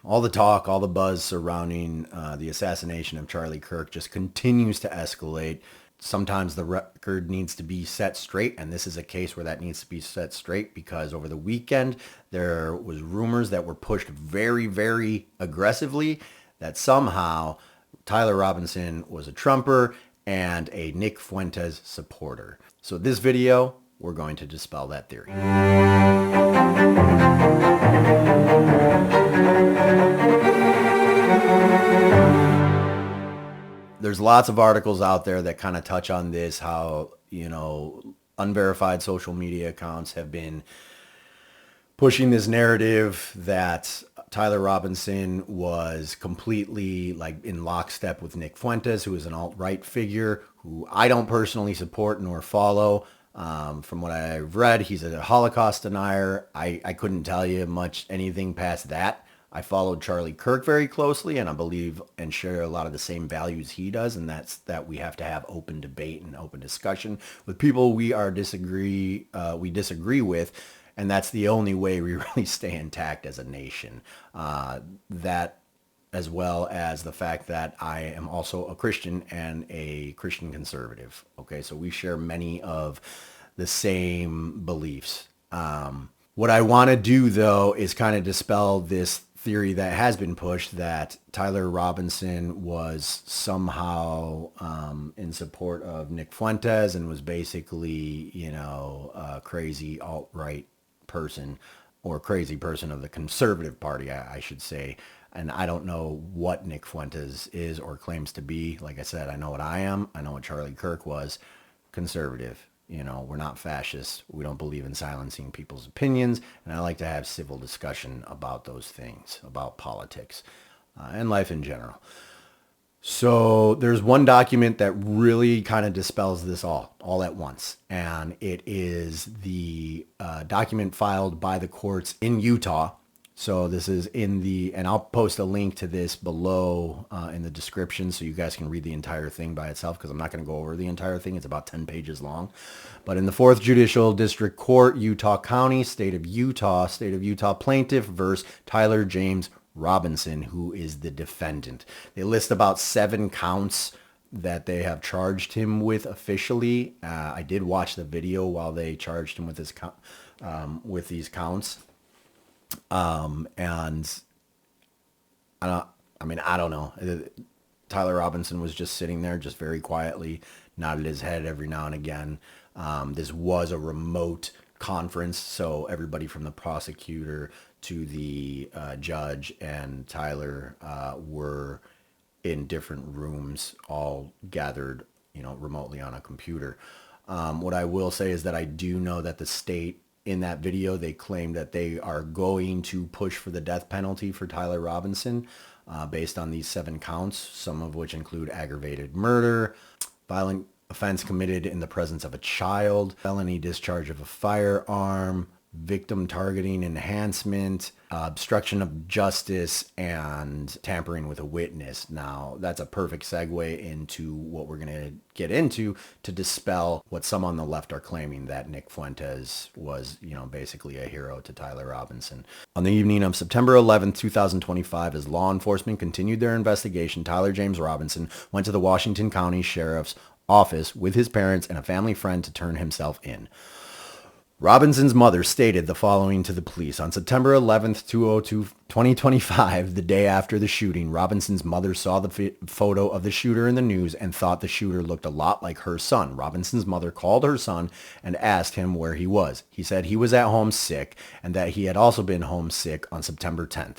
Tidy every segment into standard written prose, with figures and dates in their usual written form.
all the talk, all the buzz surrounding the assassination of Charlie Kirk just continues to escalate. Sometimes the record needs to be set straight, and this is a case where that needs to be set straight because over the weekend there was rumors that were pushed very, very aggressively that somehow Tyler Robinson was a Trumper and a Nick Fuentes supporter. So this video, we're going to dispel that theory. There's lots of articles out there that kind of touch on this, how, unverified social media accounts have been pushing this narrative that Tyler Robinson was completely like in lockstep with Nick Fuentes, who is an alt-right figure who I don't personally support nor follow. From what I've read, he's a Holocaust denier. I couldn't tell you much anything past that. I followed Charlie Kirk very closely, and I believe and share a lot of the same values he does, and that's that we have to have open debate and open discussion with people we disagree with, and that's the only way we really stay intact as a nation. That as well as the fact that I am also a Christian and a Christian conservative. Okay, so we share many of the same beliefs. What I want to do, though, is kind of dispel this theory that has been pushed that Tyler Robinson was somehow in support of Nick Fuentes and was basically, a crazy alt-right person or crazy person of the conservative party, I should say. And I don't know what Nick Fuentes is or claims to be. Like I said, I know what I am. I know what Charlie Kirk was. Conservative. We're not fascists. We don't believe in silencing people's opinions. And I like to have civil discussion about those things, about politics and life in general. So there's one document that really kind of dispels this all at once. And it is the document filed by the courts in Utah. So this is and I'll post a link to this below in the description so you guys can read the entire thing by itself, because I'm not going to go over the entire thing. It's about 10 pages long. But in the 4th Judicial District Court, Utah County, State of Utah plaintiff versus Tyler James Robinson, who is the defendant. They list about 7 counts that they have charged him with officially. I did watch the video while they charged him with these counts. And I don't know. Tyler Robinson was just sitting there, just very quietly, nodded his head every now and again. This was a remote conference, so everybody from the prosecutor to the judge and Tyler were in different rooms, all gathered, remotely on a computer. What I will say is that I do know that the state, in that video, they claim that they are going to push for the death penalty for Tyler Robinson based on these 7 counts, some of which include aggravated murder, violent offense committed in the presence of a child, felony discharge of a firearm, victim targeting enhancement, obstruction of justice, and tampering with a witness. Now, that's a perfect segue into what we're going to get into to dispel what some on the left are claiming, that Nick Fuentes was, basically a hero to Tyler Robinson. On the evening of September 11th, 2025, as law enforcement continued their investigation, Tyler James Robinson went to the Washington County Sheriff's Office with his parents and a family friend to turn himself in. Robinson's mother stated the following to the police. On September 11th, 2025, the day after the shooting, Robinson's mother saw the photo of the shooter in the news and thought the shooter looked a lot like her son. Robinson's mother called her son and asked him where he was. He said he was at home sick and that he had also been homesick on September 10th.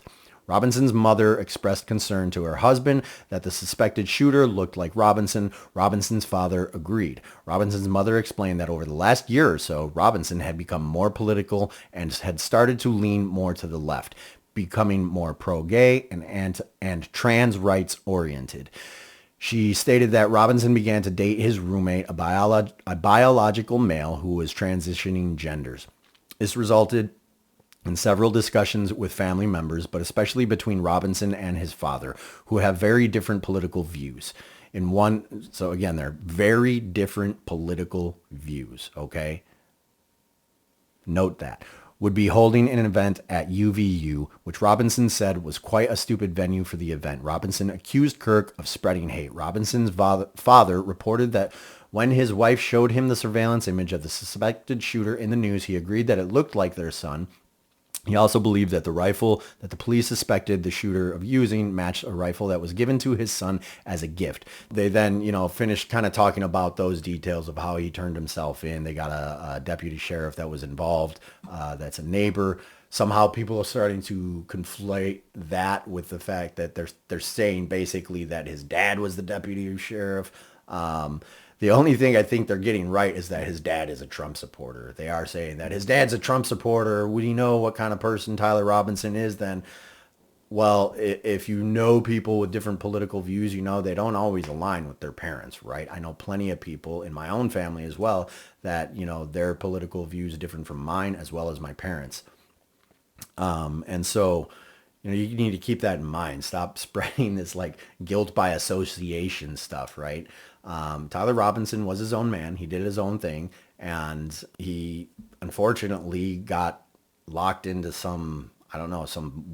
Robinson's mother expressed concern to her husband that the suspected shooter looked like Robinson. Robinson's father agreed. Robinson's mother explained that over the last year or so, Robinson had become more political and had started to lean more to the left, becoming more pro-gay and trans rights oriented. She stated that Robinson began to date his roommate, a biological male who was transitioning genders. This resulted in several discussions with family members, but especially between Robinson and his father, who have very different political views. So again, they're very different political views, okay? Note that. would be holding an event at UVU, which Robinson said was quite a stupid venue for the event. Robinson accused Kirk of spreading hate. Robinson's father reported that when his wife showed him the surveillance image of the suspected shooter in the news, he agreed that it looked like their son. He also believed that the rifle that the police suspected the shooter of using matched a rifle that was given to his son as a gift. They then, finished kind of talking about those details of how he turned himself in. They got a deputy sheriff that was involved. That's a neighbor. Somehow people are starting to conflate that with the fact that they're saying basically that his dad was the deputy sheriff. The only thing I think they're getting right is that his dad is a Trump supporter. They are saying that his dad's a Trump supporter. Would you know what kind of person Tyler Robinson is then? Well, if you know people with different political views, they don't always align with their parents, right? I know plenty of people in my own family as well that, their political views are different from mine as well as my parents. And so, you need to keep that in mind. Stop spreading this like guilt by association stuff, right? Tyler Robinson was his own man. He did his own thing. And he unfortunately got locked into some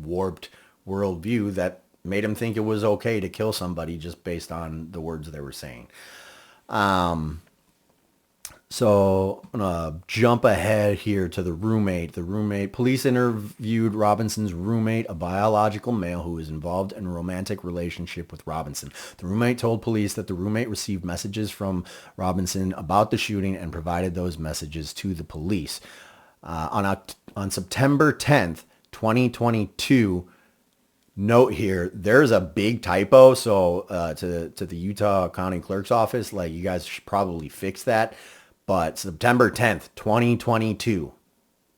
warped worldview that made him think it was okay to kill somebody just based on the words they were saying. So I'm going to jump ahead here to the roommate. Police interviewed Robinson's roommate, a biological male who was involved in a romantic relationship with Robinson. The roommate told police that the roommate received messages from Robinson about the shooting and provided those messages to the police. On September 10th, 2022, note here, there's a big typo. So to the Utah County Clerk's office, like you guys should probably fix that. But September 10th, 2022.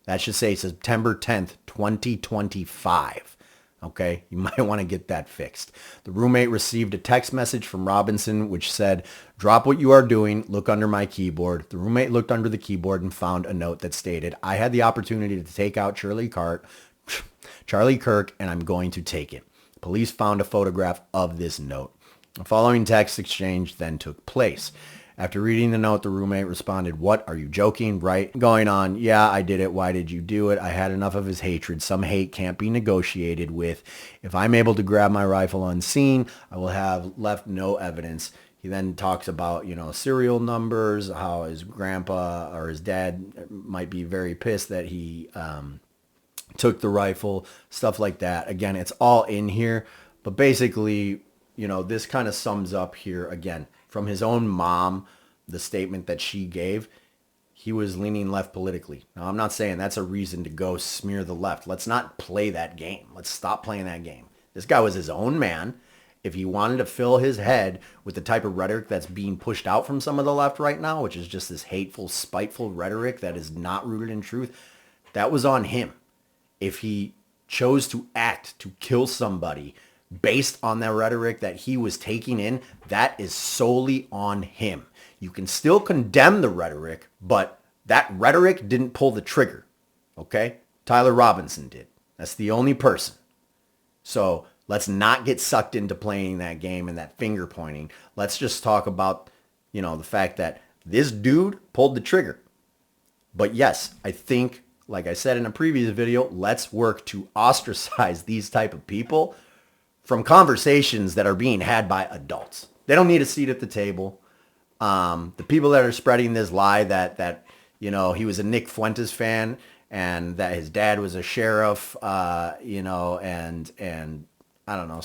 That should say September 10th, 2025. Okay, you might want to get that fixed. The roommate received a text message from Robinson which said, "Drop what you are doing, look under my keyboard." The roommate looked under the keyboard and found a note that stated, "I had the opportunity to take out Charlie Kirk, and I'm going to take it." Police found a photograph of this note. The following text exchange then took place. After reading the note, the roommate responded, "What, are you joking, right?" Going on, "Yeah, I did it. Why did you do it? I had enough of his hatred. Some hate can't be negotiated with. If I'm able to grab my rifle unseen, I will have left no evidence." He then talks about, serial numbers, how his grandpa or his dad might be very pissed that he took the rifle, stuff like that. Again, it's all in here. But basically, this kind of sums up here, again, from his own mom, the statement that she gave, he was leaning left politically. Now, I'm not saying that's a reason to go smear the left. Let's not play that game. Let's stop playing that game. This guy was his own man. If he wanted to fill his head with the type of rhetoric that's being pushed out from some of the left right now, which is just this hateful, spiteful rhetoric that is not rooted in truth, that was on him. If he chose to act to kill somebody based on that rhetoric that he was taking in, that is solely on him. You can still condemn the rhetoric, but that rhetoric didn't pull the trigger, okay? Tyler Robinson did. That's the only person. So let's not get sucked into playing that game and that finger pointing. Let's just talk about, the fact that this dude pulled the trigger. But yes, I think, like I said in a previous video, let's work to ostracize these type of people from conversations that are being had by adults. They don't need a seat at the table. The people that are spreading this lie that he was a Nick Fuentes fan and that his dad was a sheriff, and I don't know,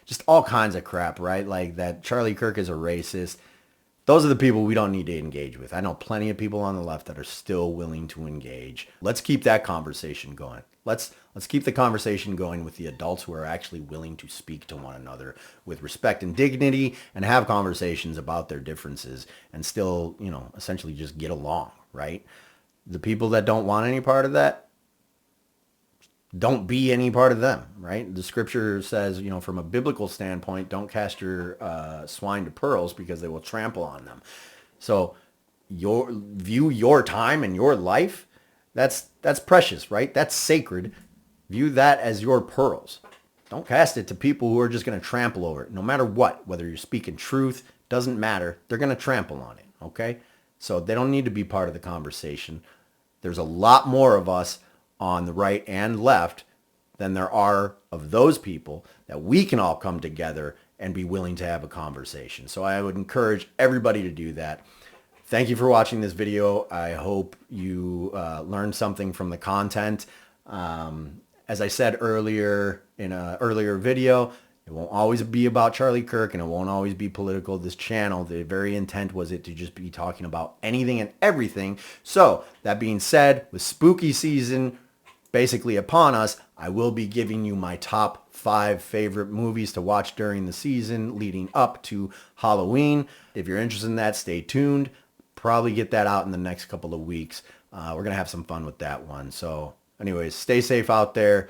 just all kinds of crap, right? Like that Charlie Kirk is a racist. Those are the people we don't need to engage with. I know plenty of people on the left that are still willing to engage. Let's keep that conversation going. Let's keep the conversation going with the adults who are actually willing to speak to one another with respect and dignity and have conversations about their differences and still, essentially just get along, right? The people that don't want any part of that, don't be any part of them, right? The scripture says, from a biblical standpoint, don't cast your swine to pearls because they will trample on them. So view your time and your life, that's precious, right? That's sacred. View that as your pearls. Don't cast it to people who are just going to trample over it. No matter what, whether you're speaking truth, doesn't matter. They're going to trample on it, okay? So they don't need to be part of the conversation. There's a lot more of us on the right and left than there are of those people that we can all come together and be willing to have a conversation. So I would encourage everybody to do that. Thank you for watching this video. I hope you learned something from the content. As I said earlier in an earlier video, it won't always be about Charlie Kirk and it won't always be political. This channel, the very intent was it to just be talking about anything and everything. So that being said, with spooky season basically upon us, I will be giving you my top 5 favorite movies to watch during the season leading up to Halloween. If you're interested in that, stay tuned. Probably get that out in the next couple of weeks. We're going to have some fun with that one. So anyways, stay safe out there.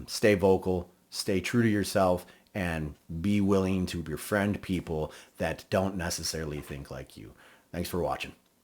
Stay vocal. Stay true to yourself. And be willing to befriend people that don't necessarily think like you. Thanks for watching.